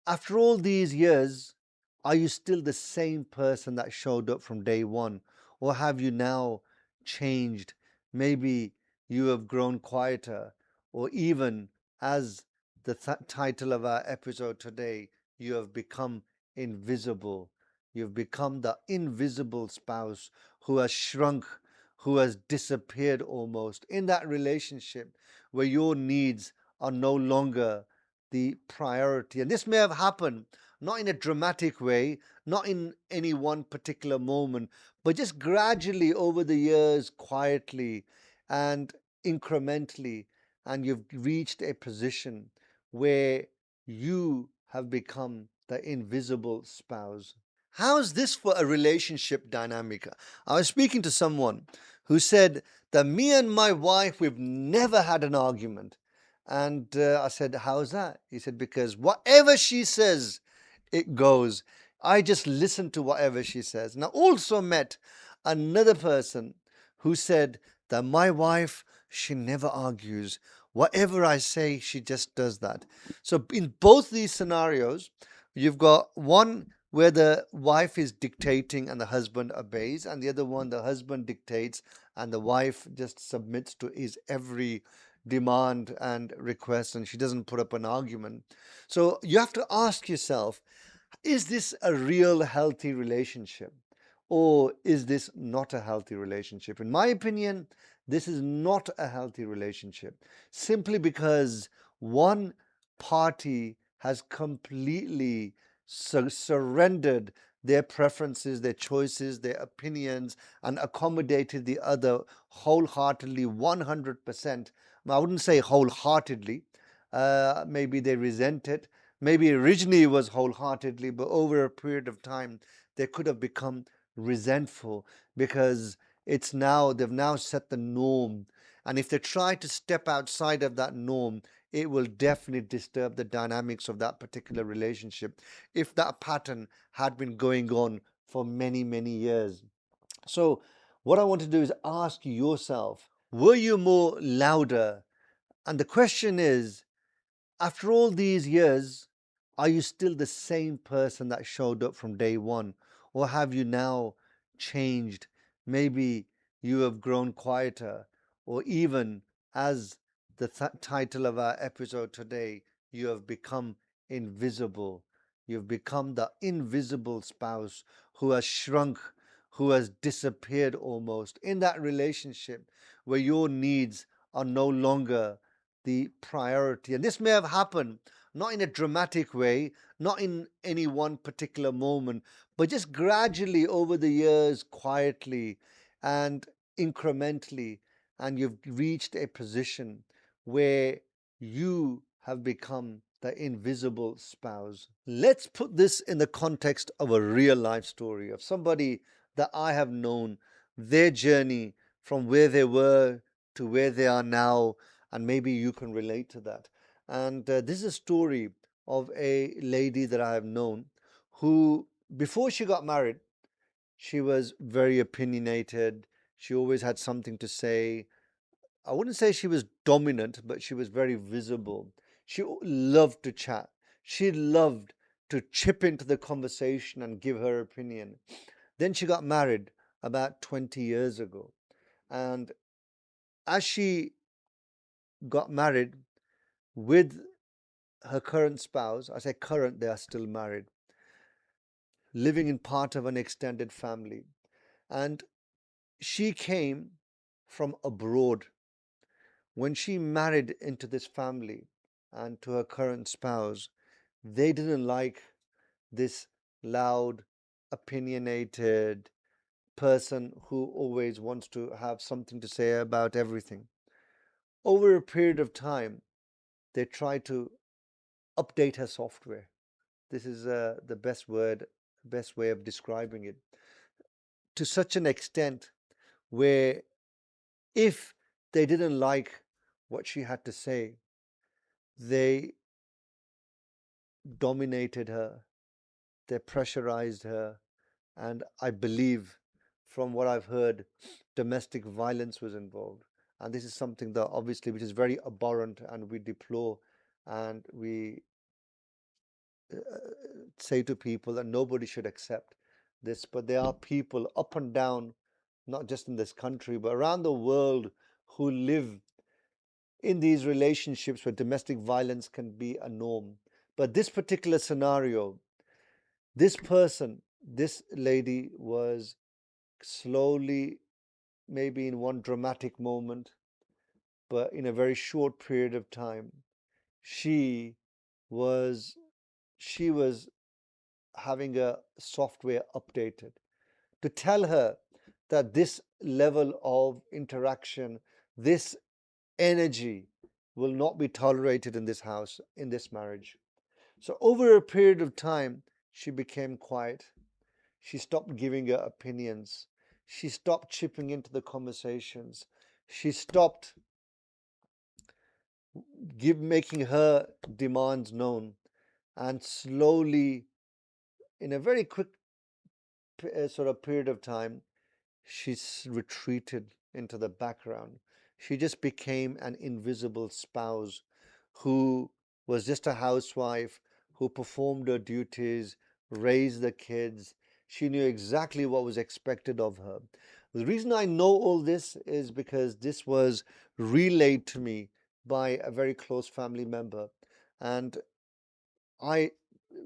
After all these years, are you still the same person that showed up from day one? Or have you now changed? Maybe you have grown quieter, or even as the title of our episode today, you have become invisible. You've become the invisible spouse who has shrunk, who has disappeared almost in that relationship where your needs are no longer the priority. And this may have happened not in a dramatic way, not in any one particular moment, but just gradually over the years, quietly and incrementally. And you've reached a position where you have become the invisible spouse. How's this for a relationship dynamic? I was speaking to someone who said that me and my wife, we've never had an argument. And I said, how's that? He said, because whatever she says, it goes. I just listen to whatever she says. And I also met another person who said that my wife, she never argues. Whatever I say, she just does that. So in both these scenarios, you've got one where the wife is dictating and the husband obeys, and the other one, the husband dictates and the wife just submits to his every demand and request, and she doesn't put up an argument. So you have to ask yourself, is this a real healthy relationship? Or is this not a healthy relationship? In my opinion, this is not a healthy relationship simply because one party has completely surrendered their preferences, their choices, their opinions, and accommodated the other wholeheartedly, 100%. I wouldn't say wholeheartedly. Maybe they resent it. Maybe originally it was wholeheartedly, but over a period of time, they could have become resentful because they've now set the norm. And if they try to step outside of that norm, it will definitely disturb the dynamics of that particular relationship if that pattern had been going on for many, many years. So, what I want to do is ask yourself, were you more louder? And the question is, after all these years, are you still the same person that showed up from day one? Or have you now changed? Maybe you have grown quieter, or even as the title of our episode today, you have become invisible. You've become the invisible spouse who has shrunk, who has disappeared almost in that relationship where your needs are no longer the priority. And this may have happened not in a dramatic way, not in any one particular moment, but just gradually over the years, quietly and incrementally. And you've reached a position where you have become the invisible spouse. Let's put this in the context of a real life story of somebody that I have known, their journey from where they were to where they are now, and maybe you can relate to that. And this is a story of a lady that I have known who, before she got married, she was very opinionated. She always had something to say. I wouldn't say she was dominant, but she was very visible. She loved to chat. She loved to chip into the conversation and give her opinion. Then she got married about 20 years ago. And as she got married with her current spouse, I say current, they are still married, living in part of an extended family. And she came from abroad. When she married into this family and to her current spouse, they didn't like this loud, opinionated person who always wants to have something to say about everything. Over a period of time, they tried to update her software. This is the best way of describing it. To such an extent where if they didn't like what she had to say, they dominated her, they pressurized her, and I believe, from what I've heard, domestic violence was involved. And this is something that obviously which is very abhorrent and we deplore and we say to people that nobody should accept this, but there are people up and down, not just in this country, but around the world, who live in these relationships where domestic violence can be a norm. But this particular scenario, this person, this lady was slowly, maybe in one dramatic moment, but in a very short period of time, she was she was having a software updated to tell her that this level of interaction, this energy will not be tolerated in this house, in this marriage. So over a period of time, she became quiet. She stopped giving her opinions. She stopped chipping into the conversations. She stopped making her demands known. And slowly, in a very quick sort of period of time, she's retreated into the background. She just became an invisible spouse who was just a housewife, who performed her duties, raised the kids. She knew exactly what was expected of her. The reason I know all this is because this was relayed to me by a very close family member. And I,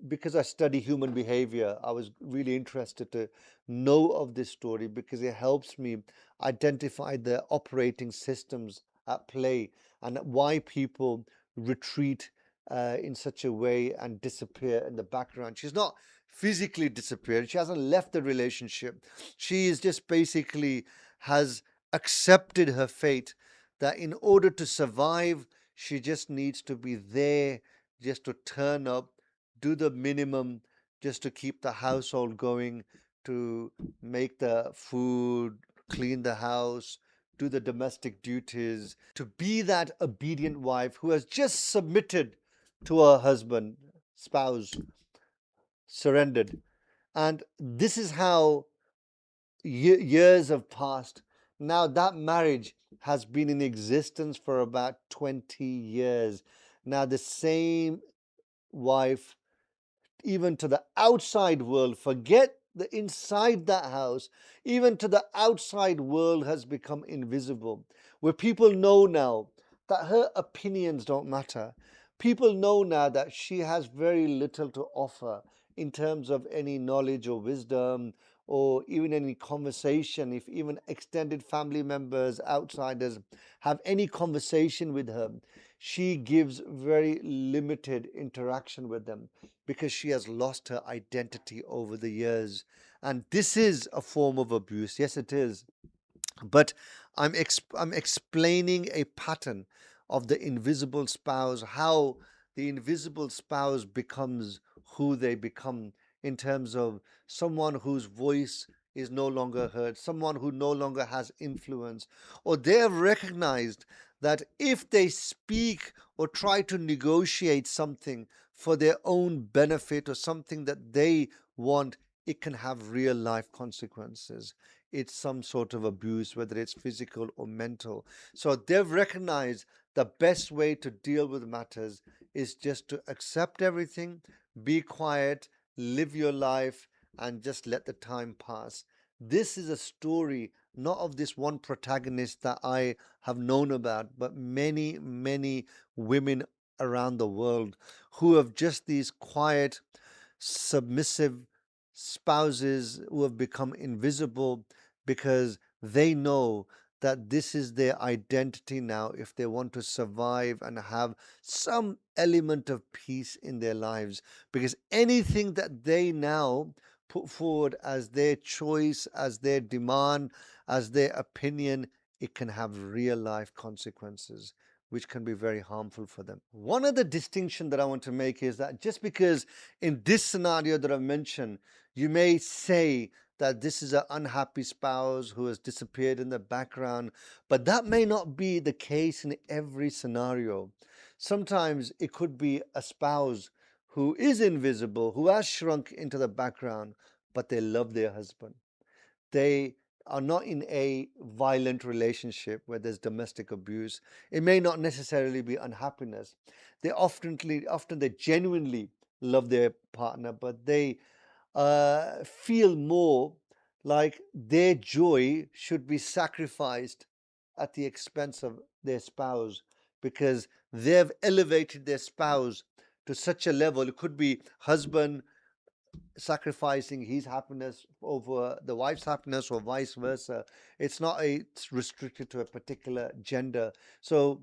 because I study human behavior, I was really interested to know of this story because it helps me identify the operating systems at play and why people retreat in such a way and disappear in the background. She's not physically disappeared. She hasn't left the relationship. She is just basically has accepted her fate, that in order to survive, she just needs to be there, just to turn up, do the minimum just to keep the household going, to make the food, clean the house, do the domestic duties, to be that obedient wife who has just submitted to her husband, spouse, surrendered. And this is how years have passed. Now that marriage has been in existence for about 20 years. Now the same wife, even to the outside world, forget the inside that house, even to the outside world has become invisible, where people know now that her opinions don't matter. People know now that she has very little to offer in terms of any knowledge or wisdom or even any conversation. If even extended family members, outsiders have any conversation with her, she gives very limited interaction with them because she has lost her identity over the years. And this is a form of abuse. Yes, it is. But I'm explaining a pattern of the invisible spouse, how the invisible spouse becomes who they become in terms of someone whose voice is no longer heard, someone who no longer has influence, or they have recognized that if they speak or try to negotiate something for their own benefit or something that they want, it can have real life consequences. It's some sort of abuse, whether it's physical or mental. So they've recognized the best way to deal with matters is just to accept everything, be quiet, live your life, and just let the time pass. This is a story not of this one protagonist that I have known about, but many, many women around the world who have just these quiet, submissive spouses who have become invisible because they know that this is their identity now if they want to survive and have some element of peace in their lives. Because anything that they now put forward as their choice, as their demand, as their opinion, it can have real life consequences which can be very harmful for them. One other distinction that I want to make is that just because in this scenario that I've mentioned, you may say that this is an unhappy spouse who has disappeared in the background, but that may not be the case in every scenario. Sometimes it could be a spouse who is invisible, who has shrunk into the background, but they love their husband. They are not in a violent relationship where there's domestic abuse. It may not necessarily be unhappiness. They often they genuinely love their partner, but they feel more like their joy should be sacrificed at the expense of their spouse, because they've elevated their spouse to such a level. It could be husband sacrificing his happiness over the wife's happiness, or vice versa. It's restricted to a particular gender. So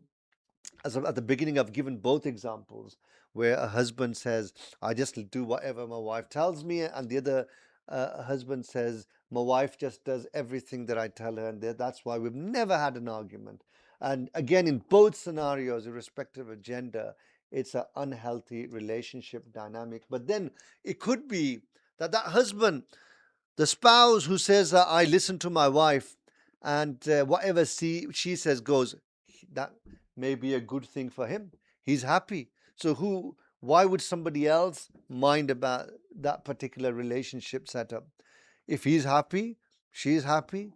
at the beginning, I've given both examples where a husband says, I just do whatever my wife tells me, and the other husband says, my wife just does everything that I tell her, and that's why we've never had an argument. And again, in both scenarios, irrespective of gender, it's an unhealthy relationship dynamic. But then it could be that husband, the spouse who says, I listen to my wife, and whatever she says goes, that may be a good thing for him. He's happy. So why would somebody else mind about that particular relationship setup? If he's happy, she's happy,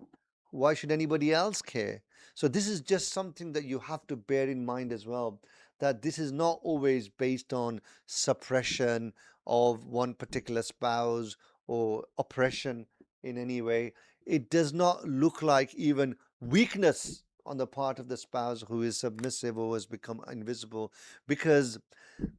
why should anybody else care? So this is just something that you have to bear in mind as well, that this is not always based on suppression of one particular spouse or oppression in any way. It does not look like even weakness on the part of the spouse who is submissive or has become invisible, because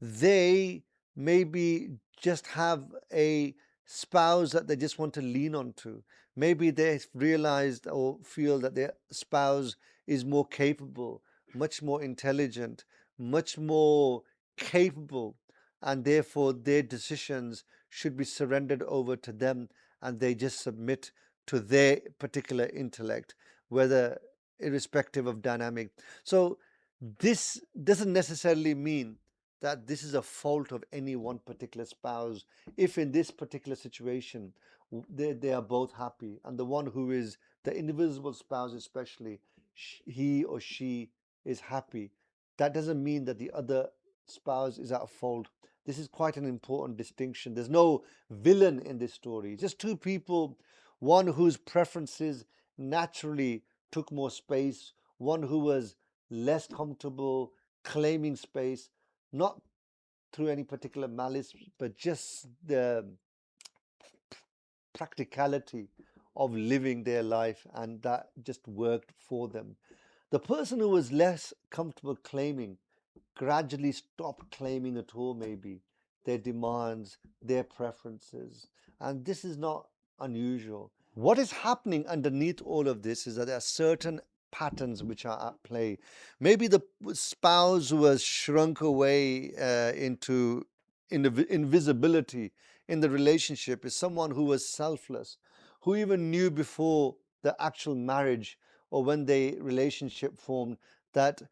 they maybe just have a spouse that they just want to lean on to. Maybe they realized or feel that their spouse is more capable, much more intelligent, much more capable, and therefore their decisions should be surrendered over to them, and they just submit to their particular intellect, whether irrespective of dynamic. So this doesn't necessarily mean that this is a fault of any one particular spouse. If in this particular situation they are both happy, and the one who is the invisible spouse especially, he or she is happy, that doesn't mean that the other spouse is at fault. This is quite an important distinction. There's no villain in this story, just two people, one whose preferences naturally took more space, one who was less comfortable claiming space, not through any particular malice, but just the practicality of living their life, and that just worked for them. The person who was less comfortable claiming gradually stopped claiming at all, maybe their demands, their preferences, and this is not unusual. What is happening underneath all of this is that there are certain patterns which are at play. Maybe the spouse who has shrunk away into invisibility in the relationship is someone who was selfless, who even knew before the actual marriage or when the relationship formed that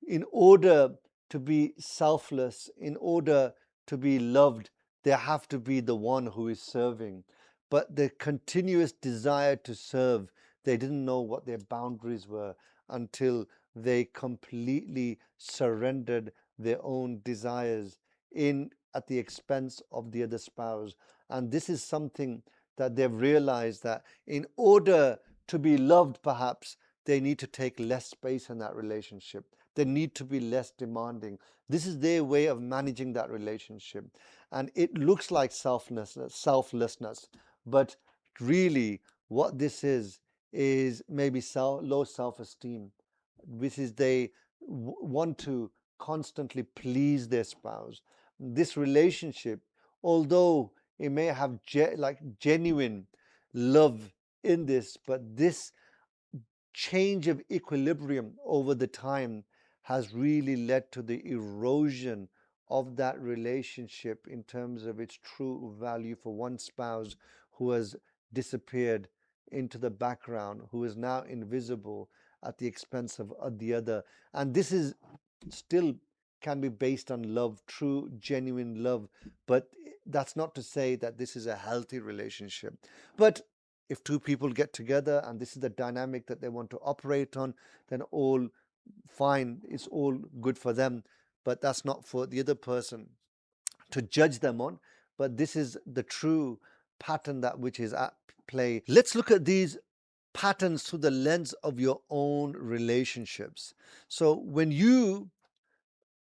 in order to be selfless, in order to be loved, there have to be the one who is serving. But the continuous desire to serve, they didn't know what their boundaries were until they completely surrendered their own desires in at the expense of the other spouse. And this is something that they've realized, that in order to be loved, perhaps they need to take less space in that relationship. They need to be less demanding. This is their way of managing that relationship. And it looks like selflessness, but really what this is maybe low self-esteem. This is they want to constantly please their spouse. This relationship, although it may have genuine love in this, but this change of equilibrium over the time has really led to the erosion of that relationship in terms of its true value for one spouse who has disappeared into the background, who is now invisible at the expense of the other. And this is still can be based on love, true, genuine love. But that's not to say that this is a healthy relationship. But if two people get together and this is the dynamic that they want to operate on, then all fine, it's all good for them. But that's not for the other person to judge them on. But this is the true pattern that which is at play. Let's look at these patterns through the lens of your own relationships. So when you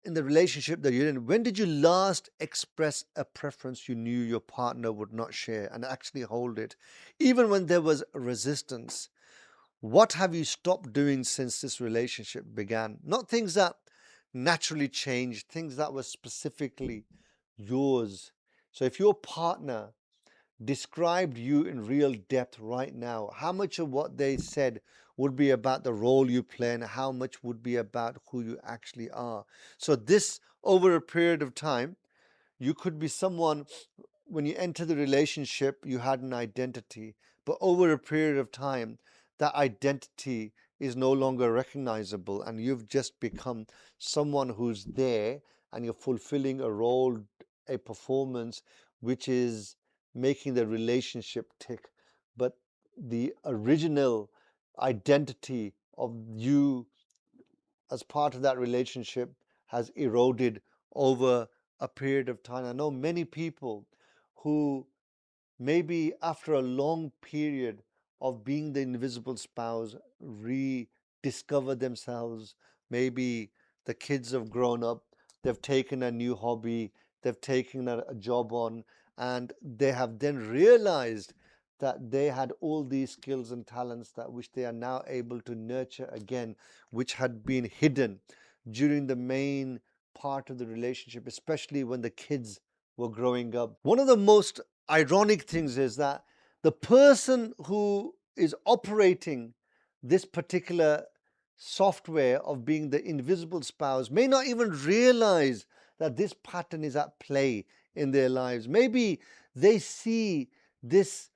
in the relationship that you're in, when did you last express a preference you knew your partner would not share and actually hold it, even when there was resistance? What have you stopped doing since this relationship began? Not things that naturally changed, things that were specifically yours. So if your partner described you in real depth right now, how much of what they said would be about the role you play and how much would be about who you actually are? So this, over a period of time, you could be someone, when you enter the relationship, you had an identity, but over a period of time, that identity is no longer recognizable, and you've just become someone who's there and you're fulfilling a role, a performance, which is making the relationship tick. But the original identity of you as part of that relationship has eroded over a period of time. I know many people who, maybe after a long period of being the invisible spouse, rediscover themselves. Maybe the kids have grown up, they've taken a new hobby, they've taken a job on, and they have then realized that they had all these skills and talents that which they are now able to nurture again, which had been hidden during the main part of the relationship, especially when the kids were growing up. One of the most ironic things is that the person who is operating this particular software of being the invisible spouse may not even realize that this pattern is at play in their lives. Maybe they see this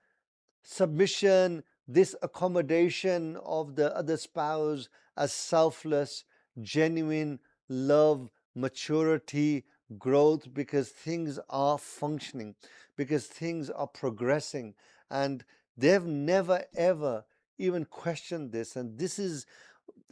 submission, this accommodation of the other spouse as selfless, genuine love, maturity, growth, because things are functioning, because things are progressing, and they've never ever even questioned this. And this is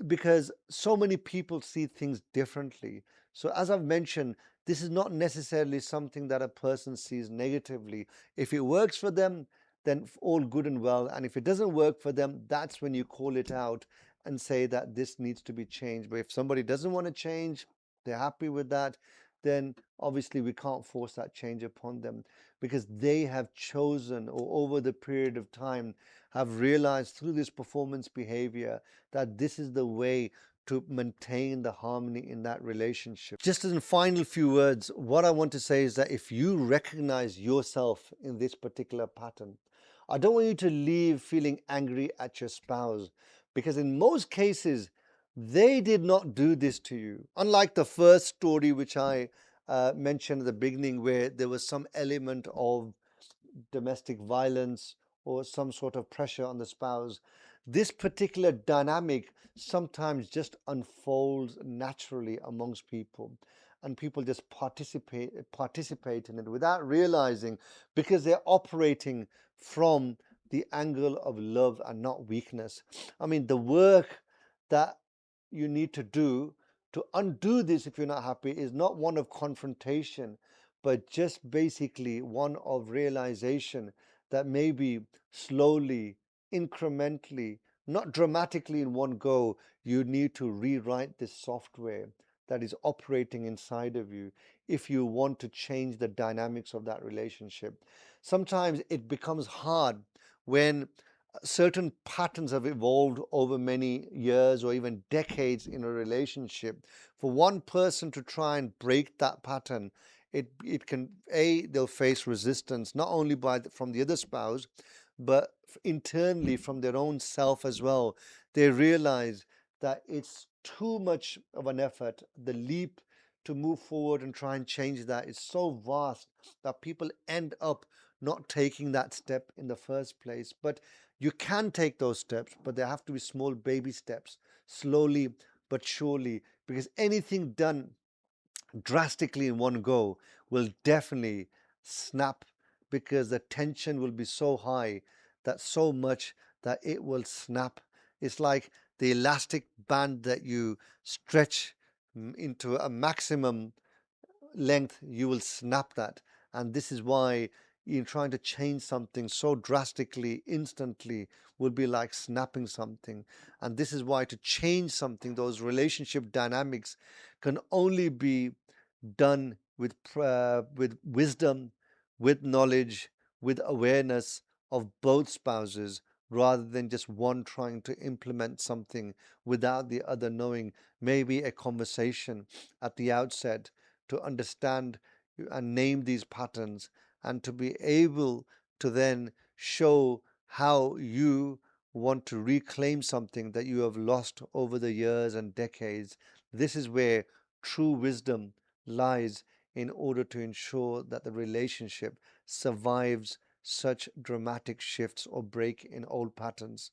because so many people see things differently. So, as I've mentioned, this is not necessarily something that a person sees negatively. If it works for them, then all good and well. And if it doesn't work for them, that's when you call it out and say that this needs to be changed. But if somebody doesn't want to change, they're happy with that, then obviously we can't force that change upon them, because they have chosen, or over the period of time have realized through this performance behavior, that this is the way to maintain the harmony in that relationship. Just in final few words, what I want to say is that if you recognize yourself in this particular pattern, I don't want you to leave feeling angry at your spouse, because in most cases, they did not do this to you. Unlike the first story, which I mentioned at the beginning, where there was some element of domestic violence or some sort of pressure on the spouse, this particular dynamic sometimes just unfolds naturally amongst people, and people just participate in it without realizing, because they're operating from the angle of love and not weakness. I mean, the work that you need to do to undo this, if you're not happy, is not one of confrontation, but just basically one of realization that maybe slowly, incrementally, not dramatically in one go, you need to rewrite this software that is operating inside of you if you want to change the dynamics of that relationship. Sometimes it becomes hard when certain patterns have evolved over many years or even decades in a relationship. For one person to try and break that pattern, it can, they'll face resistance, not only from the other spouse, but internally from their own self as well. They realize that it's too much of an effort. The leap to move forward and try and change that is so vast that people end up not taking that step in the first place. But you can take those steps, but they have to be small baby steps, slowly but surely, because anything done drastically in one go will definitely snap, because the tension will be so high, that so much that it will snap. It's like the elastic band that you stretch into a maximum length, you will snap that. And this is why in trying to change something so drastically, instantly, would be like snapping something. And this is why to change something, those relationship dynamics can only be done with wisdom, with knowledge, with awareness of both spouses, rather than just one trying to implement something without the other knowing. Maybe a conversation at the outset to understand and name these patterns, and to be able to then show how you want to reclaim something that you have lost over the years and decades. This is where true wisdom lies, in order to ensure that the relationship survives such dramatic shifts or break in old patterns.